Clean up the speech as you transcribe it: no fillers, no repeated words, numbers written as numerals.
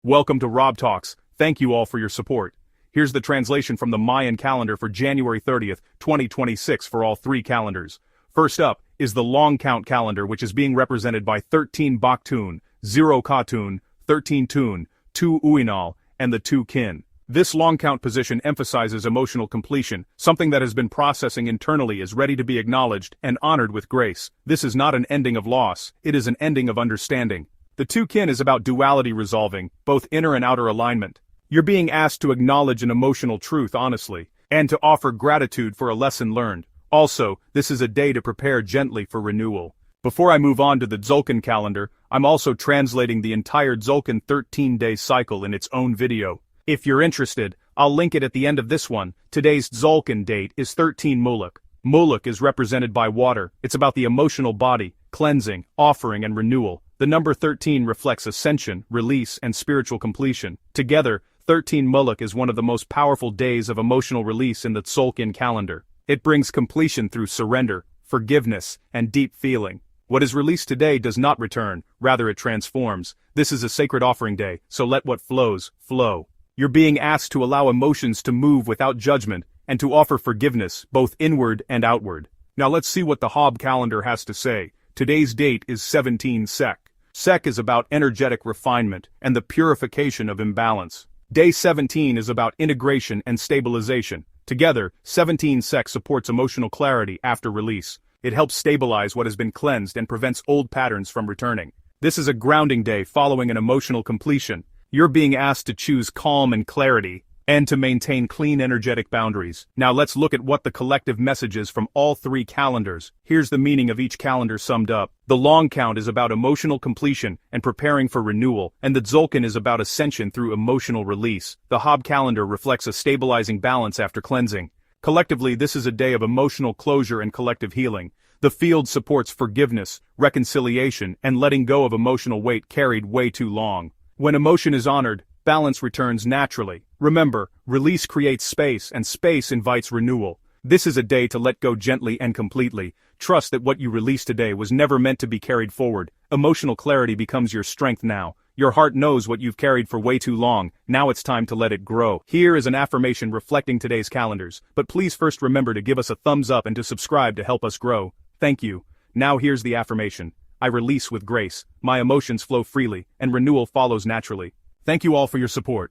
Welcome to Rob Talks. Thank you all for your support. Here's the translation from the Mayan calendar for January 30th, 2026 for all three calendars. First up is the long count calendar, which is being represented by 13 Baktun, 0 Katun, 13 Tun, 2 Uinal, and the 2 Kin. This long count position emphasizes emotional completion. Something that has been processing internally is ready to be acknowledged and honored with grace. This is not an ending of loss, it is an ending of understanding. The 2 Kin is about duality resolving, both inner and outer alignment. You're being asked to acknowledge an emotional truth honestly, and to offer gratitude for a lesson learned. Also, this is a day to prepare gently for renewal. Before I move on to the Tzolk'in calendar, I'm also translating the entire Tzolk'in 13-day cycle in its own video. If you're interested, I'll link it at the end of this one. Today's Tzolk'in date is 13 Muluk. Muluk is represented by water. It's about the emotional body, cleansing, offering, and renewal. The number 13 reflects ascension, release, and spiritual completion. Together, 13 Muluk is one of the most powerful days of emotional release in the Tzolk'in calendar. It brings completion through surrender, forgiveness, and deep feeling. What is released today does not return, rather it transforms. This is a sacred offering day, so let what flows, flow. You're being asked to allow emotions to move without judgment, and to offer forgiveness, both inward and outward. Now let's see what the Hob calendar has to say. Today's date is 17 Sek. Sek is about energetic refinement and the purification of imbalance. Day 17 is about integration and stabilization. Together, 17 Sek supports emotional clarity after release. It helps stabilize what has been cleansed and prevents old patterns from returning. This is a grounding day following an emotional completion. You're being asked to choose calm and clarity, and to maintain clean energetic boundaries. Now let's look at what the collective message is from all three calendars. Here's the meaning of each calendar summed up. The long count is about emotional completion and preparing for renewal, and the Tzolk'in is about ascension through emotional release. The Hob calendar reflects a stabilizing balance after cleansing. Collectively, this is a day of emotional closure and collective healing. The field supports forgiveness, reconciliation, and letting go of emotional weight carried way too long. When emotion is honored, balance returns naturally. Remember, release creates space, and space invites renewal. This is a day to let go gently and completely. Trust that what you release today was never meant to be carried forward. Emotional clarity becomes your strength now. Your heart knows what you've carried for way too long. Now it's time to let it grow. Here is an affirmation reflecting today's calendars. But please first remember to give us a thumbs up and to subscribe to help us grow. Thank you. Now here's the affirmation. I release with grace. My emotions flow freely, and renewal follows naturally. Thank you all for your support.